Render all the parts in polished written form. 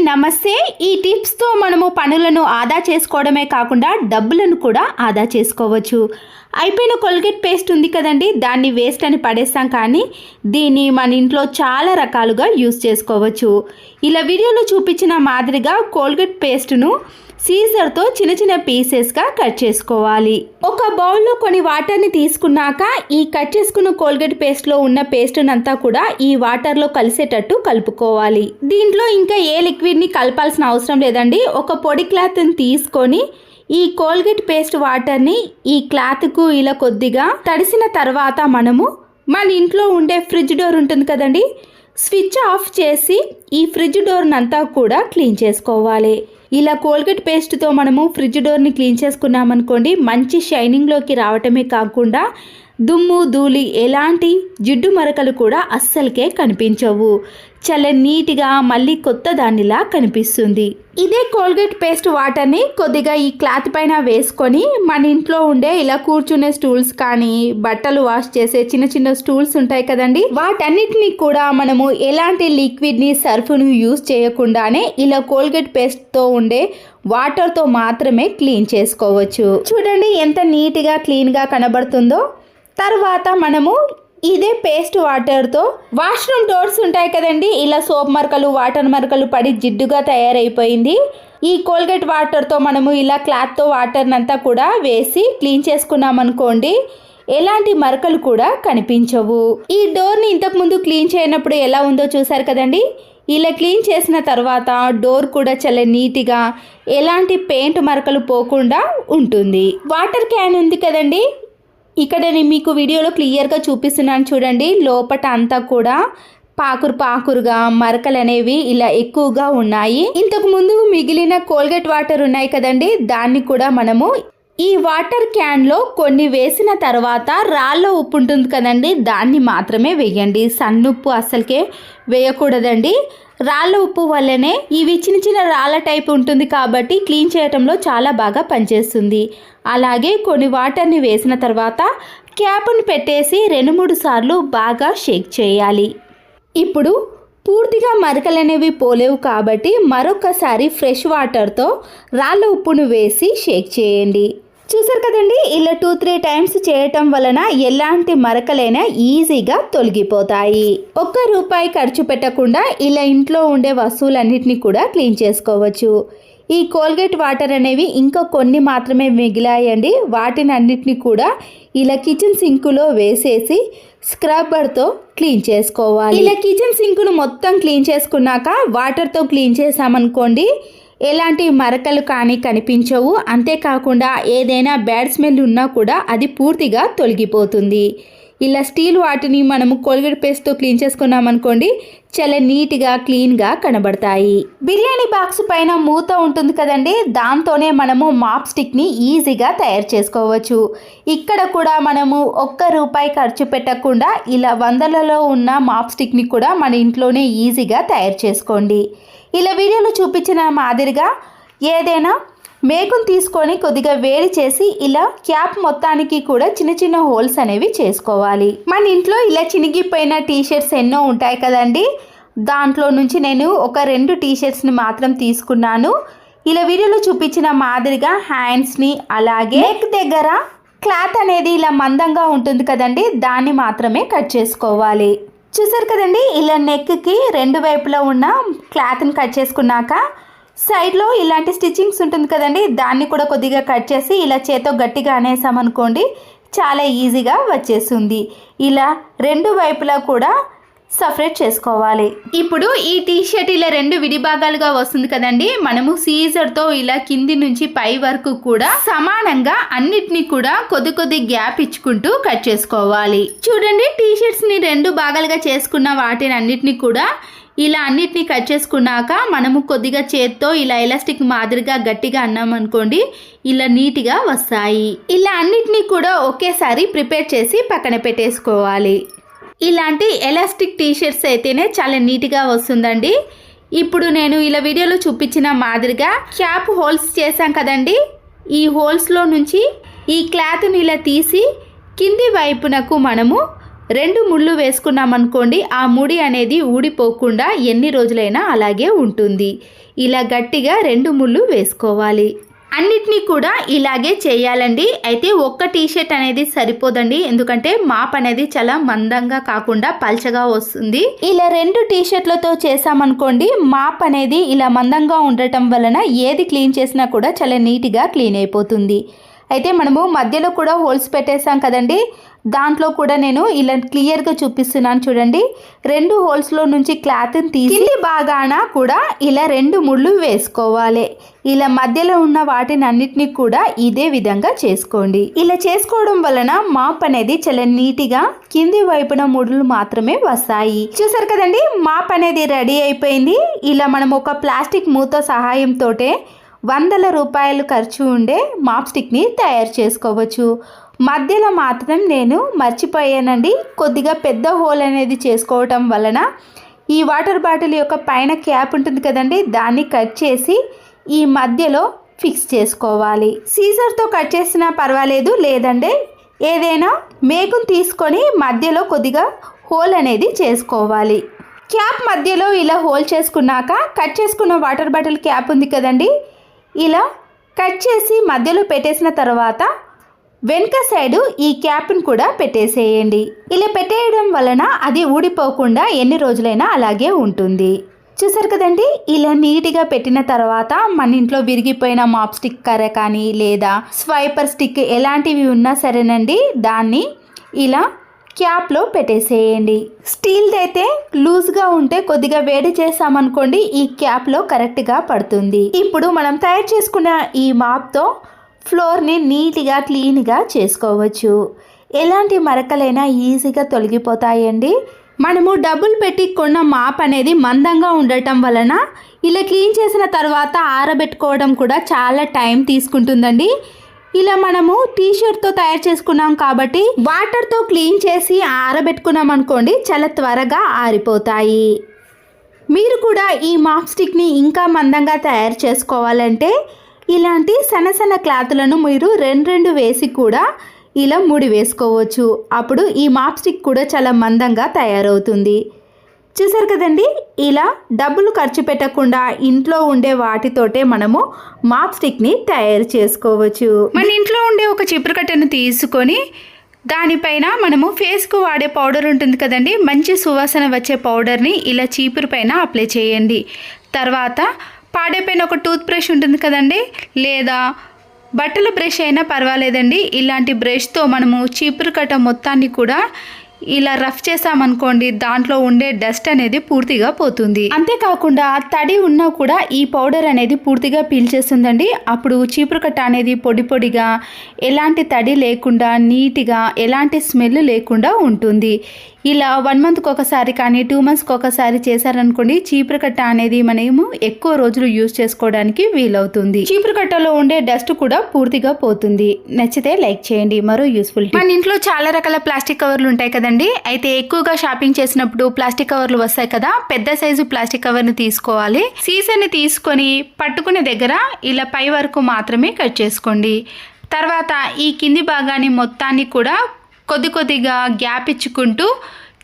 నమస్తే. ఈ టిప్స్ తో మనము పనులను ఆదా చేసుకోవడమే కాకుండా డబ్బులను కూడా ఆదా చేసుకోవచ్చు. అయిపోయిన కోల్గేట్ పేస్ట్ ఉంది కదండి, దాన్ని వేస్ట్ అని పడేస్తాం, కానీ దీన్ని మన ఇంట్లో చాలా రకాలుగా యూస్ చేసుకోవచ్చు. ఇలా వీడియోలో చూపించిన మాదిరిగా కోల్గేట్ పేస్ట్ను సీజర్తో చిన్న చిన్న పీసెస్గా కట్ చేసుకోవాలి. ఒక బౌల్లో కొన్ని వాటర్ని తీసుకున్నాక ఈ కట్ చేసుకున్న కోల్గేట్ పేస్ట్లో ఉన్న పేస్ట్నంతా కూడా ఈ వాటర్లో కలిసేటట్టు కలుపుకోవాలి. దీంట్లో ఇంకా ఏ లిక్విడ్ని కలపాల్సిన అవసరం లేదండి. ఒక పొడి క్లాత్ని తీసుకొని ఈ కోల్గేట్ పేస్ట్ వాటర్ని ఈ క్లాత్కు ఇలా కొద్దిగా తడిసిన తర్వాత మనము మన ఇంట్లో ఉండే ఫ్రిడ్జ్ డోర్ ఉంటుంది కదండి, స్విచ్ ఆఫ్ చేసి ఈ ఫ్రిడ్జ్ డోర్నంతా కూడా క్లీన్ చేసుకోవాలి. ఇలా కోల్గేట్ పేస్ట్తో మనము ఫ్రిడ్జ్ డోర్ని క్లీన్ చేసుకున్నామనుకోండి, మంచి షైనింగ్లోకి రావటమే కాకుండా దుమ్ము ధూళి ఎలాంటి జిడ్డు మరకలు కూడా అస్సలకే కనిపించవు. చాలా నీట్గా మళ్ళీ కొత్త దానిలా కనిపిస్తుంది. ఇదే కోల్గేట్ పేస్ట్ వాటర్ని కొద్దిగా ఈ క్లాత్ పైన వేసుకొని మన ఇంట్లో ఉండే ఇలా కూర్చునే స్టూల్స్ కానీ బట్టలు వాష్ చేసే చిన్న చిన్న స్టూల్స్ ఉంటాయి కదండి, వాటన్నిటిని కూడా మనము ఎలాంటి లిక్విడ్ని సర్ఫ్ను యూజ్ చేయకుండానే ఇలా కోల్గేట్ పేస్ట్తో ఉండే వాటర్తో మాత్రమే క్లీన్ చేసుకోవచ్చు. చూడండి ఎంత నీట్గా క్లీన్గా కనబడుతుందో. తర్వాత మనము ఇదే పేస్ట్ వాటర్తో వాష్రూమ్ డోర్స్ ఉంటాయి కదండి, ఇలా సోప్ మరకలు వాటర్ మరకలు పడి జిడ్డుగా తయారైపోయింది. ఈ కోల్గేట్ వాటర్తో మనము ఇలా క్లాత్తో వాటర్నంతా కూడా వేసి క్లీన్ చేసుకున్నామనుకోండి, ఎలాంటి మరకలు కూడా కనిపించవు. ఈ డోర్ని ఇంతకుముందు క్లీన్ చేయనప్పుడు ఎలా ఉందో చూసారు కదండి. ఇలా క్లీన్ చేసిన తర్వాత డోర్ కూడా చాలా నీట్గా ఎలాంటి పెయింట్ మరకలు పోకుండా ఉంటుంది. వాటర్ క్యాన్ ఉంది కదండి, ఇక్కడ నేను మీకు వీడియోలో క్లియర్గా చూపిస్తున్నాను చూడండి. లోపట అంతా కూడా పాకురుగా మరకలు అనేవి ఇలా ఎక్కువగా ఉన్నాయి. ఇంతకు ముందు మిగిలిన కోల్గేట్ వాటర్ ఉన్నాయి కదండి, దాన్ని కూడా మనము ఈ వాటర్ క్యాన్లో కొన్ని వేసిన తర్వాత రాళ్ళ ఉప్పు ఉంటుంది కదండి, దాన్ని మాత్రమే వేయండి. సన్నుప్పు అస్సలకే వేయకూడదండి. రాళ్ళ ఉప్పు వల్లనే ఇవి చిన్న చిన్న రాళ్ళ టైప్ ఉంటుంది కాబట్టి క్లీన్ చేయడంలో చాలా బాగా పనిచేస్తుంది. అలాగే కొన్ని వాటర్ని వేసిన తర్వాత క్యాప్ను పెట్టేసి 2-3 సార్లు బాగా షేక్ చేయాలి. ఇప్పుడు పూర్తిగా మరకలు అనేవి పోలేవు కాబట్టి మరొకసారి ఫ్రెష్ వాటర్తో రాళ్ళ ఉప్పును వేసి షేక్ చేయండి. చూసారు కదండి, ఇలా 2-3 టైమ్స్ చేయటం వలన ఎలాంటి మరకలైనా ఈజీగా తొలగిపోతాయి. ₹1 ఖర్చు పెట్టకుండా ఇలా ఇంట్లో ఉండే వస్తువులన్నిటిని కూడా క్లీన్ చేసుకోవచ్చు. ఈ కోల్గేట్ వాటర్ అనేవి ఇంకా కొన్ని మాత్రమే మిగిలాయండి. వాటిని అన్నిటిని కూడా ఇలా కిచెన్ సింకులో వేసేసి స్క్రబ్బర్తో క్లీన్ చేసుకోవాలి. ఇలా కిచెన్ సింకును మొత్తం క్లీన్ చేసుకున్నాక వాటర్తో క్లీన్ చేసామనుకోండి, ఎలాంటి మరకలు కానీ కనిపించవు. అంతేకాకుండా ఏదైనా బ్యాడ్ స్మెల్ ఉన్నా కూడా అది పూర్తిగా తొలగిపోతుంది. ఇలా స్టీల్ వాటిని మనము కోల్గేట్ పేస్ట్తో క్లీన్ చేసుకున్నామనుకోండి, చాలా నీట్గా క్లీన్గా కనబడతాయి. బిర్యానీ బాక్స్ పైన మూత ఉంటుంది కదండి, దాంతోనే మనము మాప్ స్టిక్ని ఈజీగా తయారు చేసుకోవచ్చు. ఇక్కడ కూడా మనము ₹1 ఖర్చు పెట్టకుండా ఇలా 100లలో ఉన్న మాప్ స్టిక్ని కూడా మన ఇంట్లోనే ఈజీగా తయారు చేసుకోండి. ఇలా వీడియోలో చూపించిన మాదిరిగా ఏదైనా మేకును తీసుకొని కొద్దిగా వేడి చేసి ఇలా క్యాప్ మొత్తానికి కూడా చిన్న చిన్న హోల్స్ అనేవి చేసుకోవాలి. మన ఇంట్లో ఇలా చినిగిపోయిన టీషర్ట్స్ ఎన్నో ఉంటాయి కదండి, దాంట్లో నుంచి నేను ఒక 2 టీషర్ట్స్ని మాత్రం తీసుకున్నాను. ఇలా వీడియోలో చూపించిన మాదిరిగా హ్యాండ్స్ని అలాగే నెక్ దగ్గర క్లాత్ అనేది ఇలా మందంగా ఉంటుంది కదండి, దాన్ని మాత్రమే కట్ చేసుకోవాలి. చూసారు కదండి, ఇలా నెక్కి 2 వైపులా ఉన్న క్లాత్ని కట్ చేసుకున్నాక సైడ్లో ఇలాంటి స్టిచ్చింగ్స్ ఉంటుంది కదండి, దాన్ని కూడా కొద్దిగా కట్ చేసి ఇలా చేత్తో గట్టిగా అనేసామనుకోండి, చాలా ఈజీగా వచ్చేస్తుంది. ఇలా 2 వైపులా కూడా సపరేట్ చేసుకోవాలి. ఇప్పుడు ఈ టీషర్ట్ ఇలా 2 విడిభాగాలుగా వస్తుంది కదండి, మనము సీజర్తో ఇలా కింది నుంచి పై వరకు కూడా సమానంగా అన్నిటినీ కూడా కొద్ది గ్యాప్ ఇచ్చుకుంటూ కట్ చేసుకోవాలి. చూడండి, టీషర్ట్స్ని 2 భాగాలుగా చేసుకున్న వాటిని అన్నిటినీ కూడా ఇలా అన్నిటినీ కట్ చేసుకున్నాక మనము కొద్దిగా చేత్తో ఇలా ఎలాస్టిక్ మాదిరిగా గట్టిగా అన్నామనుకోండి, ఇలా నీట్గా వస్తాయి. ఇలా అన్నిటినీ కూడా ఒకేసారి ప్రిపేర్ చేసి పక్కన పెట్టేసుకోవాలి. ఇలాంటి ఎలాస్టిక్ టీషర్ట్స్ అయితేనే చాలా నీట్గా వస్తుందండి. ఇప్పుడు నేను ఇలా వీడియోలో చూపించిన మాదిరిగా క్యాప్ హోల్స్ చేశాం కదండి, ఈ హోల్స్లో నుంచి ఈ క్లాత్ని ఇలా తీసి కింది వైపునకు మనము 2 ముళ్ళు వేసుకున్నామనుకోండి ఆ ముడి అనేది ఊడిపోకుండా ఎన్ని రోజులైనా అలాగే ఉంటుంది. ఇలా గట్టిగా 2 ముళ్ళు వేసుకోవాలి. అన్నిటినీ కూడా ఇలాగే చేయాలండి. అయితే ఒక్క టీషర్ట్ అనేది సరిపోదండి, ఎందుకంటే మాప్ అనేది చాలా మందంగా కాకుండా పల్చగా వస్తుంది. ఇలా 2 టీషర్ట్లతో చేసామనుకోండి మాప్ అనేది ఇలా మందంగా ఉండటం వలన ఏది క్లీన్ చేసినా కూడా చాలా నీట్గా క్లీన్ అయిపోతుంది. అయితే మనము మధ్యలో కూడా హోల్స్ పెట్టేసాం కదండి, దాంట్లో కూడా నేను ఇలా క్లియర్గా చూపిస్తున్నాను చూడండి. 2 హోల్స్లో నుంచి క్లాత్ని తీసి కింది భాగాన కూడా ఇలా 2 ముళ్ళు వేసుకోవాలి. ఇలా మధ్యలో ఉన్న వాటిని అన్నిటినీ కూడా ఇదే విధంగా చేసుకోండి. ఇలా చేసుకోవడం వలన మాప్ అనేది చాలా నీట్గా కింది వైపున ముడులు మాత్రమే వస్తాయి. చూసారు కదండి, మాప్ అనేది రెడీ అయిపోయింది. ఇలా మనం ఒక ప్లాస్టిక్ మూత సహాయంతో వందల రూపాయలు ఖర్చు ఉండే మాప్ స్టిక్ని తయారు చేసుకోవచ్చు. మధ్యలో మాత్రం నేను మర్చిపోయానండి, కొద్దిగా పెద్ద హోల్ అనేది చేసుకోవటం వలన ఈ వాటర్ బాటిల్ యొక్క పైన క్యాప్ ఉంటుంది కదండి, దాన్ని కట్ చేసి ఈ మధ్యలో ఫిక్స్ చేసుకోవాలి. సీజర్తో కట్ చేసినా పర్వాలేదు, లేదంటే ఏదైనా మేకును తీసుకొని మధ్యలో కొద్దిగా హోల్ అనేది చేసుకోవాలి. క్యాప్ మధ్యలో ఇలా హోల్ చేసుకున్నాక కట్ చేసుకున్న వాటర్ బాటిల్ క్యాప్ ఉంది కదండి, ఇలా కట్ చేసి మధ్యలో పెట్టేసిన తర్వాత వెనుక సైడు ఈ క్యాప్ను కూడా పెట్టేసేయండి. ఇలా పెట్టేయడం వలన అది ఊడిపోకుండా ఎన్ని రోజులైనా అలాగే ఉంటుంది. చూసారు కదండి, ఇలా నీట్గా పెట్టిన తర్వాత మన ఇంట్లో విరిగిపోయిన మాప్ స్టిక్ కర్ర కానీ లేదా స్వైపర్ స్టిక్ ఎలాంటివి ఉన్నా సరేనండి, దాన్ని ఇలా క్యాప్లో పెట్టేసేయండి. స్టీల్ది అయితే లూజ్గా ఉంటే కొద్దిగా వేడి చేసామనుకోండి ఈ క్యాప్లో కరెక్ట్గా పడుతుంది. ఇప్పుడు మనం తయారు చేసుకున్న ఈ మాప్తో ఫ్లోర్ని నీట్గా క్లీన్గా చేసుకోవచ్చు. ఎలాంటి మరకలైనా ఈజీగా తొలగిపోతాయండి. మనము డబ్బులు పెట్టి కొన్న మాప్ అనేది మందంగా ఉండటం వలన ఇలా క్లీన్ చేసిన తర్వాత ఆరబెట్టుకోవడం కూడా చాలా టైం తీసుకుంటుందండి. ఇలా మనము టీషర్ట్తో తయారు చేసుకున్నాం కాబట్టి వాటర్తో క్లీన్ చేసి ఆరబెట్టుకున్నాం అనుకోండి చాలా త్వరగా ఆరిపోతాయి. మీరు కూడా ఈ మాప్ స్టిక్ని ఇంకా మందంగా తయారు చేసుకోవాలంటే ఇలాంటి సన్న సన్న క్లాతులను మీరు 2 వేసి కూడా ఇలా ముడి వేసుకోవచ్చు. అప్పుడు ఈ మాప్ స్టిక్ కూడా చాలా మందంగా తయారవుతుంది. చూసారు కదండి, ఇలా డబ్బులు ఖర్చు పెట్టకుండా ఇంట్లో ఉండే వాటితోటే మనము మాప్ స్టిక్ని తయారు చేసుకోవచ్చు. మన ఇంట్లో ఉండే ఒక చీపురు కట్టను తీసుకొని దానిపైన మనము ఫేస్కు వాడే పౌడర్ ఉంటుంది కదండి, మంచి సువాసన వచ్చే పౌడర్ని ఇలా చీపురు పైన అప్లై చేయండి. తర్వాత పాడైపోయిన ఒక టూత్ బ్రష్ ఉంటుంది కదండి, లేదా బట్టల బ్రష్ అయినా పర్వాలేదండి, ఇలాంటి బ్రష్తో మనము చీపురు కట్ట మొత్తాన్ని కూడా ఇలా రఫ్ చేసామనుకోండి దాంట్లో ఉండే డస్ట్ అనేది పూర్తిగా పోతుంది. అంతేకాకుండా తడి ఉన్నా కూడా ఈ పౌడర్ అనేది పూర్తిగా పీల్చేస్తుందండి. అప్పుడు చీపురు కట్ట అనేది పొడి పొడిగా ఎలాంటి తడి లేకుండా నీట్గా ఎలాంటి స్మెల్ లేకుండా ఉంటుంది. ఇలా 1 మంత్కి ఒకసారి కానీ 2 మంత్స్కి ఒకసారి చేశారనుకోండి చీపురు కట్ట అనేది మనము ఎక్కువ రోజులు యూజ్ చేసుకోవడానికి వీలవుతుంది. చీపురు కట్టలో ఉండే డస్ట్ కూడా పూర్తిగా పోతుంది. నచ్చితే లైక్ చేయండి. మరో యూస్ఫుల్ టిప్. మన ఇంట్లో చాలా రకాల ప్లాస్టిక్ కవర్లు ఉంటాయి కదండి, అయితే ఎక్కువగా షాపింగ్ చేసినప్పుడు ప్లాస్టిక్ కవర్లు వస్తాయి కదా, పెద్ద సైజు ప్లాస్టిక్ కవర్ని తీసుకోవాలి. సీసాని తీసుకొని పట్టుకునే దగ్గర ఇలా పై వరకు మాత్రమే కట్ చేసుకోండి. తర్వాత ఈ కింది భాగాన్ని మొత్తాన్ని కూడా కొద్దిగా గ్యాప్ ఇచ్చుకుంటూ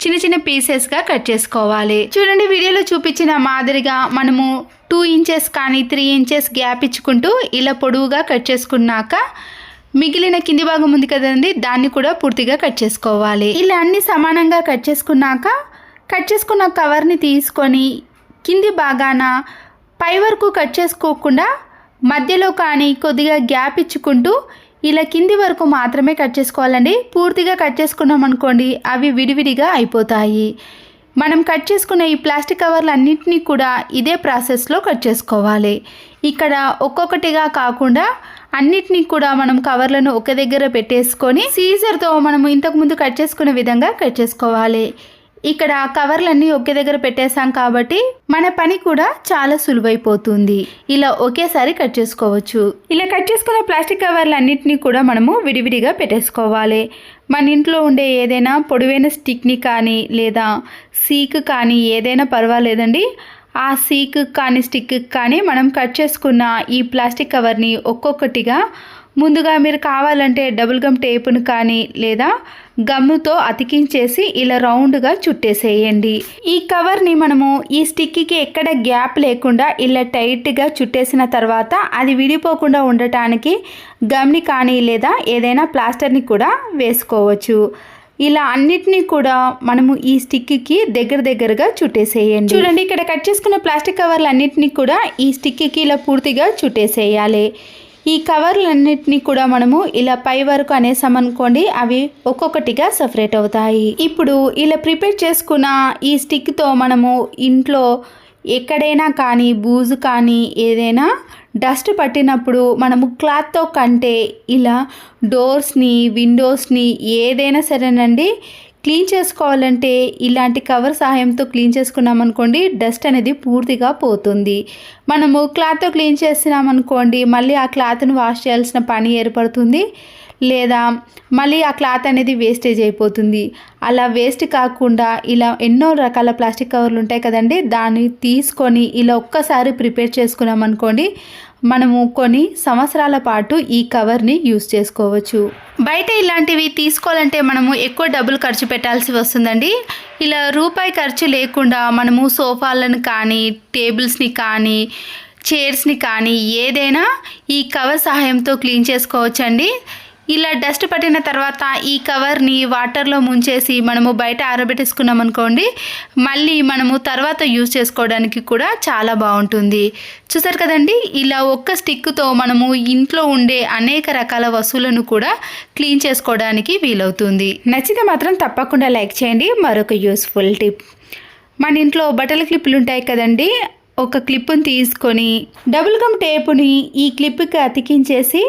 చిన్న చిన్న పీసెస్గా కట్ చేసుకోవాలి. చూడండి, వీడియోలో చూపించిన మాదిరిగా మనము 2 ఇంచెస్ కానీ 3 ఇంచెస్ గ్యాప్ ఇచ్చుకుంటూ ఇలా పొడవుగా కట్ చేసుకున్నాక మిగిలిన కింది భాగం ఉంది కదండి, దాన్ని కూడా పూర్తిగా కట్ చేసుకోవాలి. ఇలా అన్ని సమానంగా కట్ చేసుకున్నాక కట్ చేసుకున్న కవర్ని తీసుకొని కింది భాగాన పై వరకు కట్ చేసుకోకుండా మధ్యలో కానీ కొద్దిగా గ్యాప్ ఇచ్చుకుంటూ ఇలా కింది వరకు మాత్రమే కట్ చేసుకోవాలండి. పూర్తిగా కట్ చేసుకున్నాం అనుకోండి అవి విడివిడిగా అయిపోతాయి. మనం కట్ చేసుకున్న ఈ ప్లాస్టిక్ కవర్లు అన్నింటినీ కూడా ఇదే ప్రాసెస్లో కట్ చేసుకోవాలి. ఇక్కడ ఒక్కొక్కటిగా కాకుండా అన్నిటినీ కూడా మనం కవర్లను ఒక దగ్గర పెట్టేసుకొని సీజర్తో మనము ఇంతకుముందు కట్ చేసుకునే విధంగా కట్ చేసుకోవాలి. ఇక్కడ కవర్లన్నీ ఒకే దగ్గర పెట్టేసాం కాబట్టి మన పని కూడా చాలా సులువైపోతుంది. ఇలా ఒకేసారి కట్ చేసుకోవచ్చు. ఇలా కట్ చేసుకున్న ప్లాస్టిక్ కవర్లన్నింటినీ కూడా మనము విడివిడిగా పెట్టేసుకోవాలి. మన ఇంట్లో ఉండే ఏదైనా పొడవైన స్టిక్ని కానీ లేదా సీక్ కానీ ఏదైనా పర్వాలేదండి, ఆ సీక్ కానీ స్టిక్ కానీ మనం కట్ చేసుకున్న ఈ ప్లాస్టిక్ కవర్ని ఒక్కొక్కటిగా ముందుగా మీరు కావాలంటే డబుల్ గమ్ టేపును కానీ లేదా గమ్ముతో అతికించేసి ఇలా రౌండ్గా చుట్టేసేయండి. ఈ కవర్ని మనము ఈ స్టిక్కి ఎక్కడ గ్యాప్ లేకుండా ఇలా టైట్గా చుట్టేసిన తర్వాత అది విడిపోకుండా ఉండటానికి గమ్ని కానీ లేదా ఏదైనా ప్లాస్టర్ని కూడా వేసుకోవచ్చు. ఇలా అన్నిటినీ కూడా మనము ఈ స్టిక్కి దగ్గరగా చుట్టేసేయండి. చూడండి, ఇక్కడ కట్ చేసుకున్న ప్లాస్టిక్ కవర్లు అన్నిటినీ కూడా ఈ స్టిక్కి ఇలా పూర్తిగా చుట్టేసేయాలి. ఈ కవర్లన్నిటినీ కూడా మనము ఇలా పై వరకు అనేసామనుకోండి, అవి ఒక్కొక్కటిగా సపరేట్ అవుతాయి. ఇప్పుడు ఇలా ప్రిపేర్ చేసుకున్న ఈ స్టిక్తో మనము ఇంట్లో ఎక్కడైనా కానీ బూజు కానీ ఏదైనా డస్ట్ పట్టినప్పుడు మనము క్లాత్తో కంటే ఇలా డోర్స్ని విండోస్ని ఏదైనా సరేనండి క్లీన్ చేసుకోవాలంటే ఇలాంటి కవర్ సహాయంతో క్లీన్ చేసుకున్నాం అనుకోండి, డస్ట్ అనేది పూర్తిగా పోతుంది. మనము క్లాత్తో క్లీన్ చేసినామనుకోండి, మళ్ళీ ఆ క్లాత్ను వాష్ చేయాల్సిన పని ఏర్పడుతుంది, లేదా మళ్ళీ ఆ క్లాత్ అనేది వేస్టేజ్ అయిపోతుంది. అలా వేస్ట్ కాకుండా ఇలా ఎన్నో రకాల ప్లాస్టిక్ కవర్లు ఉంటాయి కదండి, దాన్ని తీసుకొని ఇలా ఒక్కసారి ప్రిపేర్ చేసుకున్నాం అనుకోండి, మనము కొన్ని సంవత్సరాల పాటు ఈ కవర్ని యూస్ చేసుకోవచ్చు. బయట ఇలాంటివి తీసుకోవాలంటే మనము ఎక్కువ డబ్బులు ఖర్చు పెట్టాల్సి వస్తుందండి. ఇలా రూపాయి ఖర్చు లేకుండా మనము సోఫాలను కానీ టేబుల్స్ని కానీ చైర్స్ని కానీ ఏదైనా ఈ కవర్ సహాయంతో క్లీన్ చేసుకోవచ్చండి. ఇలా డస్ట్ పట్టిన తర్వాత ఈ కవర్ని వాటర్లో ముంచేసి మనము బయట ఆరబెట్టేసుకున్నాం అనుకోండి, మళ్ళీ మనము తర్వాత యూజ్ చేసుకోవడానికి కూడా చాలా బాగుంటుంది. చూసారు కదండి, ఇలా ఒక్క స్టిక్తో మనము ఇంట్లో ఉండే అనేక రకాల వస్తువులను కూడా క్లీన్ చేసుకోవడానికి వీలవుతుంది. నచ్చితే మాత్రం తప్పకుండా లైక్ చేయండి. మరొక యూస్ఫుల్ టిప్, మన ఇంట్లో బట్టల క్లిప్పులు ఉంటాయి కదండి, ఒక క్లిప్పుని తీసుకొని డబుల్ గమ్ టేపుని ఈ క్లిప్కి అతికించేసి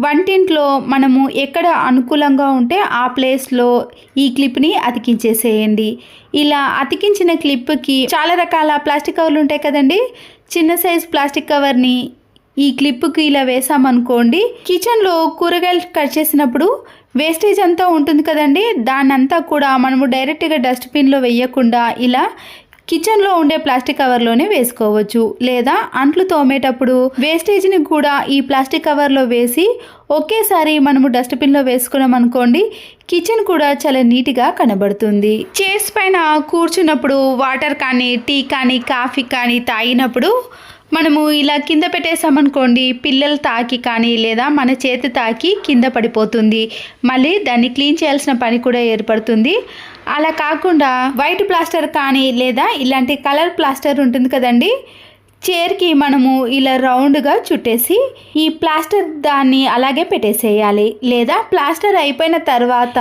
వంటింట్లో మనము ఎక్కడ అనుకూలంగా ఉంటే ఆ ప్లేస్లో ఈ క్లిప్ని అతికించేసేయండి. ఇలా అతికించిన క్లిప్కి చాలా రకాల ప్లాస్టిక్ కవర్లు ఉంటాయి కదండి, చిన్న సైజ్ ప్లాస్టిక్ కవర్ని ఈ క్లిప్కి ఇలా వేసామనుకోండి, కిచెన్లో కూరగాయలు కట్ చేసినప్పుడు వేస్టేజ్ అంతా ఉంటుంది కదండి, దాన్నంతా కూడా మనము డైరెక్ట్గా డస్ట్బిన్లో వేయకుండా ఇలా కిచెన్లో ఉండే ప్లాస్టిక్ కవర్లోనే వేసుకోవచ్చు. లేదా అంట్లు తోమేటప్పుడు వేస్టేజ్ని కూడా ఈ ప్లాస్టిక్ కవర్లో వేసి ఒకేసారి మనము డస్ట్బిన్లో వేసుకున్నాం అనుకోండి, కిచెన్ కూడా చాలా నీట్గా కనబడుతుంది. చైర్స్ పైన కూర్చున్నప్పుడు వాటర్ కానీ టీ కానీ కాఫీ కానీ తాగినప్పుడు మనము ఇలా కింద పెట్టేసామనుకోండి, పిల్లలు తాకి కానీ లేదా మన చేతి తాకి కింద పడిపోతుంది, మళ్ళీ దాన్ని క్లీన్ చేయాల్సిన పని కూడా ఏర్పడుతుంది. అలా కాకుండా వైట్ ప్లాస్టర్ కానీ లేదా ఇలాంటి కలర్ ప్లాస్టర్ ఉంటుంది కదండి, చైర్కి మనము ఇలా రౌండ్గా చుట్టేసి ఈ ప్లాస్టర్ దాన్ని అలాగే పెట్టేసేయాలి. లేదా ప్లాస్టర్ అయిపోయిన తర్వాత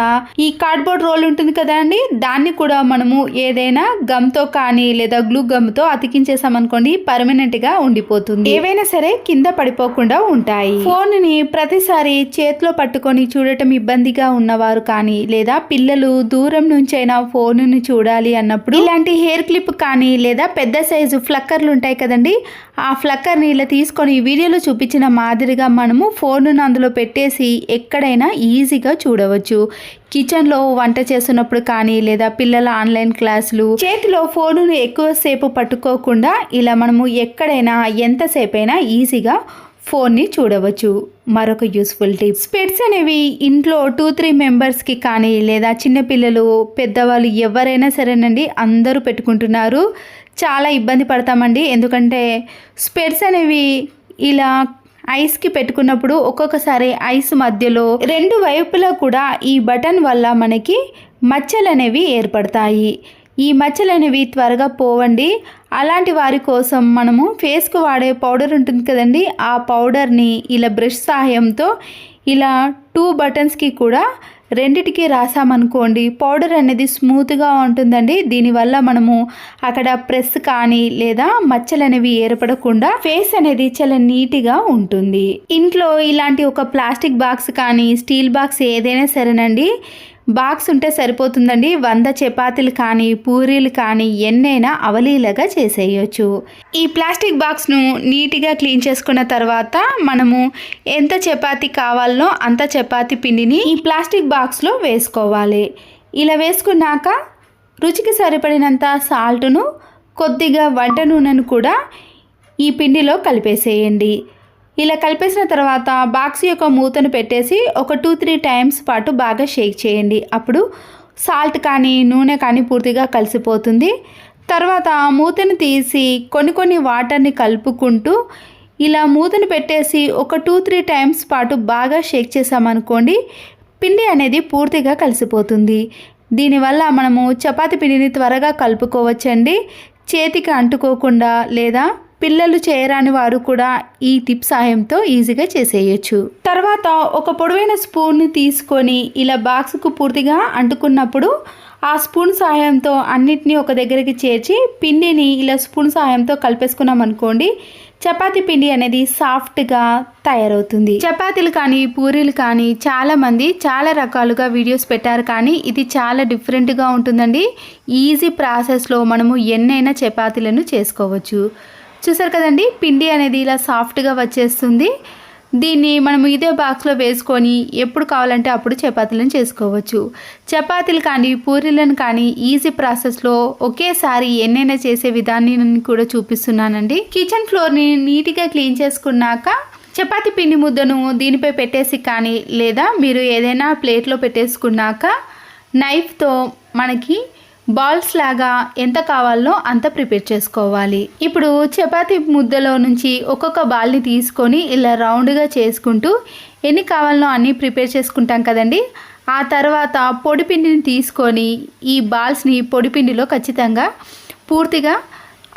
ఈ కార్డ్బోర్డ్ రోల్ ఉంటుంది కదండి, దాన్ని కూడా మనము ఏదైనా గమ్తో కానీ లేదా గ్లూ గమ్తో అతికించేసామనుకోండి, పర్మనెంట్గా ఉండిపోతుంది. ఏవైనా సరే కింద పడిపోకుండా ఉంటాయి. ఫోన్ని ప్రతిసారి చేతిలో పట్టుకొని చూడటం ఇబ్బందిగా ఉన్నవారు కానీ లేదా పిల్లలు దూరం నుంచైనా ఫోన్ని చూడాలి అన్నప్పుడు ఇలాంటి హెయిర్ క్లిప్ కానీ లేదా పెద్ద సైజు ఫ్లక్కర్లు ఉంటాయి కదండి, ఆ ఫ్లక్కర్ని ఇలా తీసుకొని వీడియోలో చూపించిన మాదిరిగా మనము ఫోన్ను అందులో పెట్టేసి ఎక్కడైనా ఈజీగా చూడవచ్చు. కిచెన్లో వంట చేస్తున్నప్పుడు కానీ లేదా పిల్లల ఆన్లైన్ క్లాసులు, చేతిలో ఫోన్ను ఎక్కువసేపు పట్టుకోకుండా ఇలా మనము ఎక్కడైనా ఎంతసేపు అయినా ఈజీగా ఫోన్ని చూడవచ్చు. మరొక యూస్ఫుల్ టిప్, స్పెట్స్ అనేవి ఇంట్లో 2-3 మెంబర్స్కి కానీ లేదా చిన్నపిల్లలు పెద్దవాళ్ళు ఎవరైనా సరేనండి అందరూ పెట్టుకుంటున్నారు. చాలా ఇబ్బంది పడతామండి, ఎందుకంటే స్పెట్స్ అనేవి ఇలా ఐస్కి పెట్టుకున్నప్పుడు ఒక్కొక్కసారి ఐస్ మధ్యలో రెండు వైపులా కూడా ఈ బటన్ వల్ల మనకి మచ్చలు అనేవి ఏర్పడతాయి. ఈ మచ్చలు అనేవి త్వరగా పోవండి. అలాంటి వారి కోసం మనము ఫేస్కు వాడే పౌడర్ ఉంటుంది కదండి, ఆ పౌడర్ని ఇలా బ్రష్ సహాయంతో ఇలా 2 బటన్స్కి కూడా రెండిటికి రాసామనుకోండి, పౌడర్ అనేది స్మూత్గా ఉంటుందండి. దీనివల్ల మనము అక్కడ ప్రెస్ కానీ లేదా మచ్చలు అనేవి ఏర్పడకుండా ఫేస్ అనేది చాలా నీట్గా ఉంటుంది. ఇంట్లో ఇలాంటి ఒక ప్లాస్టిక్ బాక్స్ కానీ స్టీల్ బాక్స్ ఏదైనా సరేనండి, బాక్స్ ఉంటే సరిపోతుందండి. 100 చపాతీలు కానీ పూరీలు కానీ ఎన్నైనా అవలీలగా చేసేయచ్చు. ఈ ప్లాస్టిక్ బాక్స్ను నీట్గా క్లీన్ చేసుకున్న తర్వాత మనము ఎంత చపాతీ కావాలనో అంత చపాతీ పిండిని ఈ ప్లాస్టిక్ బాక్స్లో వేసుకోవాలి. ఇలా వేసుకున్నాక రుచికి సరిపడినంత సాల్ట్ను, కొద్దిగా వంట నూనెను కూడా ఈ పిండిలో కలిపేసేయండి. ఇలా కలిపేసిన తర్వాత బాక్స్ యొక్క మూతను పెట్టేసి ఒక 2-3 టైమ్స్ పాటు బాగా షేక్ చేయండి. అప్పుడు సాల్ట్ కానీ నూనె కానీ పూర్తిగా కలిసిపోతుంది. తర్వాత మూతను తీసి కొన్ని వాటర్ని కలుపుకుంటూ ఇలా మూతను పెట్టేసి ఒక 2-3 టైమ్స్ పాటు బాగా షేక్ చేసామనుకోండి, పిండి అనేది పూర్తిగా కలిసిపోతుంది. దీనివల్ల మనము చపాతీ పిండిని త్వరగా కలుపుకోవచ్చండి. చేతికి అంటుకోకుండా లేదా పిల్లలు చేయరాని వారు కూడా ఈ టిప్ సహాయంతో ఈజీగా చేసేయచ్చు. తర్వాత ఒక పొడవైన స్పూన్ని తీసుకొని ఇలా బాక్స్కు పూర్తిగా అంటుకున్నప్పుడు ఆ స్పూన్ సహాయంతో అన్నిటినీ ఒక దగ్గరికి చేర్చి పిండిని ఇలా స్పూన్ సహాయంతో కలిపేసుకున్నాం అనుకోండి, చపాతీ పిండి అనేది సాఫ్ట్గా తయారవుతుంది. చపాతీలు కానీ పూరీలు కానీ చాలామంది చాలా రకాలుగా వీడియోస్ పెట్టారు, కానీ ఇది చాలా డిఫరెంట్గా ఉంటుందండి. ఈజీ ప్రాసెస్లో మనము ఎన్నైనా చపాతీలను చేసుకోవచ్చు. చూసారు కదండి, పిండి అనేది ఇలా సాఫ్ట్గా వచ్చేస్తుంది. దీన్ని మనం ఇదే బాక్స్లో వేసుకొని ఎప్పుడు కావాలంటే అప్పుడు చపాతీలను చేసుకోవచ్చు. చపాతీలు కానీ పూరీలను కానీ ఈజీ ప్రాసెస్లో ఒకేసారి ఎన్నైనా చేసే విధానాన్ని కూడా చూపిస్తున్నానండి. కిచెన్ ఫ్లోర్ని నీట్గా క్లీన్ చేసుకున్నాక చపాతీ పిండి ముద్దను దీనిపై పెట్టేసి కానీ లేదా మీరు ఏదైనా ప్లేట్లో పెట్టేసుకున్నాక నైఫ్తో మనకి బాల్స్ లాగా ఎంత కావాలో అంత ప్రిపేర్ చేసుకోవాలి. ఇప్పుడు చపాతీ ముద్దలో నుంచి ఒక్కొక్క బాల్ని తీసుకొని ఇలా రౌండ్గా చేసుకుంటూ ఎన్ని కావాలో అన్నీ ప్రిపేర్ చేసుకుంటాం కదండి. ఆ తర్వాత పొడిపిండిని తీసుకొని ఈ బాల్స్ని పొడిపిండిలో ఖచ్చితంగా పూర్తిగా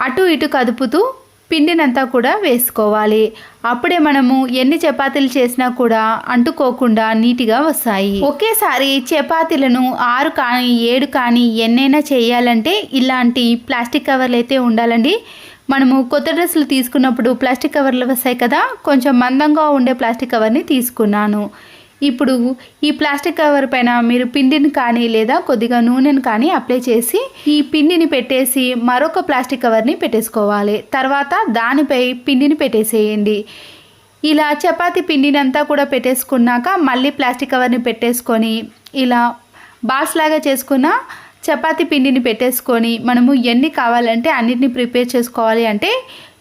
అటు ఇటు కదుపుతూ పిండినంతా కూడా వేసుకోవాలి. అప్పుడే మనము ఎన్ని చపాతీలు చేసినా కూడా అంటుకోకుండా నీట్గా వస్తాయి. ఒకేసారి చపాతీలను 6 కానీ 7 కానీ ఎన్నైనా చేయాలంటే ఇలాంటి ప్లాస్టిక్ కవర్లు అయితే ఉండాలండి. మనము కొత్త డ్రెస్సులు తీసుకున్నప్పుడు ప్లాస్టిక్ కవర్లు వస్తాయి కదా, కొంచెం మందంగా ఉండే ప్లాస్టిక్ కవర్ని తీసుకున్నాను. ఇప్పుడు ఈ ప్లాస్టిక్ కవర్ పైన మీరు పిండిని కానీ లేదా కొద్దిగా నూనెను కానీ అప్లై చేసి ఈ పిండిని పెట్టేసి మరొక ప్లాస్టిక్ కవర్ని పెట్టేసుకోవాలి. తర్వాత దానిపై పిండిని పెట్టేసేయండి. ఇలా చపాతీ పిండిని అంతా కూడా పెట్టేసుకున్నాక మళ్ళీ ప్లాస్టిక్ కవర్ని పెట్టేసుకొని ఇలా బాల్స్ లాగా చేసుకున్న చపాతీ పిండిని పెట్టేసుకొని మనము ఎన్ని కావాలంటే అన్నిటిని ప్రిపేర్ చేసుకోవాలి. అంటే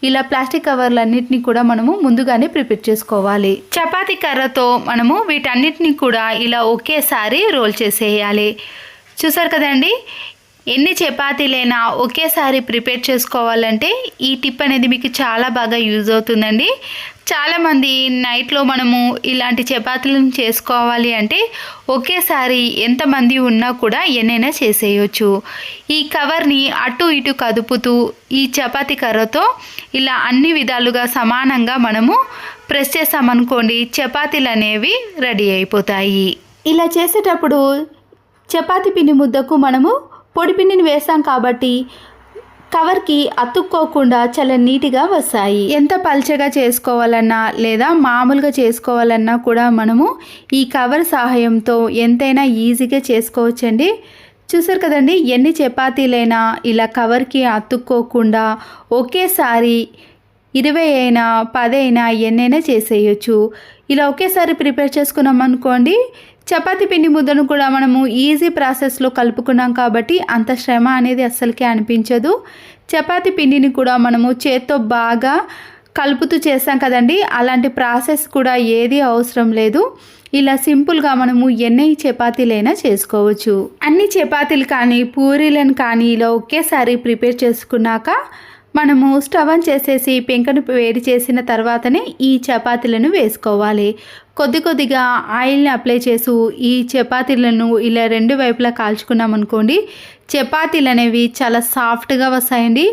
ఇలా ప్లాస్టిక్ కవర్లన్నిటిని కూడా మనము ముందుగానే ప్రిపేర్ చేసుకోవాలి. చపాతీ కర్రతో మనము వీటన్నిటిని కూడా ఇలా ఒకేసారి రోల్ చేసేయాలి. చూసారు కదండి, ఎన్ని చపాతీలైనా ఒకేసారి ప్రిపేర్ చేసుకోవాలంటే ఈ టిప్ అనేది మీకు చాలా బాగా యూజ్ అవుతుందండి. చాలామంది నైట్లో మనము ఇలాంటి చపాతీలను చేసుకోవాలి అంటే ఒకేసారి ఎంతమంది ఉన్నా కూడా ఎన్నైనా చేసేయచ్చు. ఈ కవర్ని అటు ఇటు కదుపుతూ ఈ చపాతీ కర్రతో ఇలా అన్ని విధాలుగా సమానంగా మనము ప్రెస్ చేసామనుకోండి, చపాతీలు అనేవి రెడీ అయిపోతాయి. ఇలా చేసేటప్పుడు చపాతీ పిండి ముద్దకు మనము పొడి పిండిని వేసాం కాబట్టి కవర్కి అతుక్కోకుండా చాలా నీట్గా వస్తాయి. ఎంత పల్చగా చేసుకోవాలన్నా లేదా మామూలుగా చేసుకోవాలన్నా కూడా మనము ఈ కవర్ సహాయంతో ఎంతైనా ఈజీగా చేసుకోవచ్చండి. చూసారు కదండి, ఎన్ని చపాతీలైనా ఇలా కవర్కి అతుక్కోకుండా ఒకేసారి 20 అయినా 10 అయినా ఎన్నైనా చేసేయచ్చు. ఇలా ఒకేసారి ప్రిపేర్ చేసుకున్నాం అనుకోండి, చపాతీ పిండి ముద్దను కూడా మనము ఈజీ ప్రాసెస్లో కలుపుకున్నాం కాబట్టి అంత శ్రమ అనేది అస్సలకే అనిపించదు. చపాతీ పిండిని కూడా మనము చేత్తో బాగా కలుపుతూ చేస్తాం కదండి, అలాంటి ప్రాసెస్ కూడా ఏది అవసరం లేదు. ఇలా సింపుల్గా మనము ఎన్ని చపాతీలైనా చేసుకోవచ్చు. అన్ని చపాతీలు కానీ పూరీలను కానీ ఇలా ఒకేసారి ప్రిపేర్ చేసుకున్నాక మనము స్టవ్ ఆన్ చేసేసి పెంకను వేడి చేసిన తర్వాతనే ఈ చపాతీలను వేసుకోవాలి. కొద్దిగా ఆయిల్ని అప్లై చేసి ఈ చపాతీలను ఇలా 2 వైపులా కాల్చుకున్నాం అనుకోండి, చపాతీలు అనేవి చాలా సాఫ్ట్గా వస్తాయండి.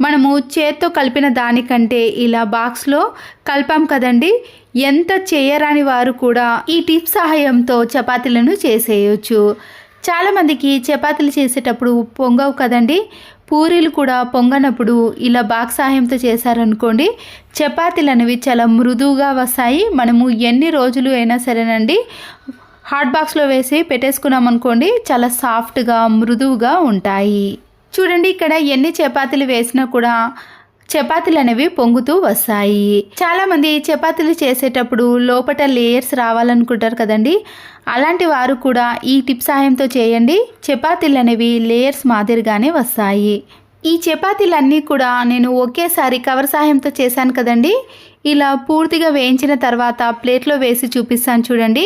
మనము చేత్తో కలిపిన దానికంటే ఇలా బాక్స్లో కలిపాం కదండి, ఎంత చేయరాని వారు కూడా ఈ టిప్ సహాయంతో చపాతీలను చేసేయచ్చు. చాలామందికి చపాతీలు చేసేటప్పుడు పొంగవు కదండి, పూరీలు కూడా పొంగనప్పుడు ఇలా బాక్స్ సహాయంతో చేశారనుకోండి, చపాతీలు అనేవి చాలా మృదువుగా వస్తాయి. మనము ఎన్ని రోజులు అయినా సరేనండి హాట్ బాక్స్లో వేసి పెట్టేసుకున్నాం అనుకోండి, చాలా సాఫ్ట్గా మృదువుగా ఉంటాయి. చూడండి, ఇక్కడ ఎన్ని చపాతీలు వేసినా కూడా చపాతీలు అనేవి పొంగుతూ వస్తాయి. చాలామంది చపాతీలు చేసేటప్పుడు లోపల లేయర్స్ రావాలనుకుంటారు కదండి, అలాంటి వారు కూడా ఈ టిప్ సహాయంతో చేయండి. చపాతీలు అనేవి లేయర్స్ మాదిరిగానే వస్తాయి. ఈ చపాతీలన్నీ కూడా నేను ఒకేసారి కవర్ సహాయంతో చేశాను కదండి. ఇలా పూర్తిగా వేయించిన తర్వాత ప్లేట్లో వేసి చూపిస్తాను చూడండి.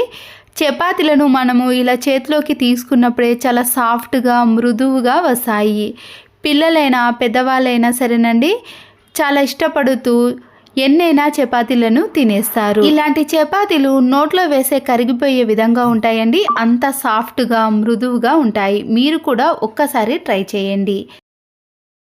చపాతీలను మనము ఇలా చేతిలోకి తీసుకున్నప్పుడే చాలా సాఫ్ట్గా మృదువుగా వస్తాయి. పిల్లలైనా పెద్దవాళ్ళైనా సరేనండి చాలా ఇష్టపడుతూ ఎన్నైనా చపాతీలను తినేస్తారు. ఇలాంటి చపాతీలు నోట్లో వేసే కరిగిపోయే విధంగా ఉంటాయండి. అంత సాఫ్ట్గా మృదువుగా ఉంటాయి. మీరు కూడా ఒక్కసారి ట్రై చేయండి.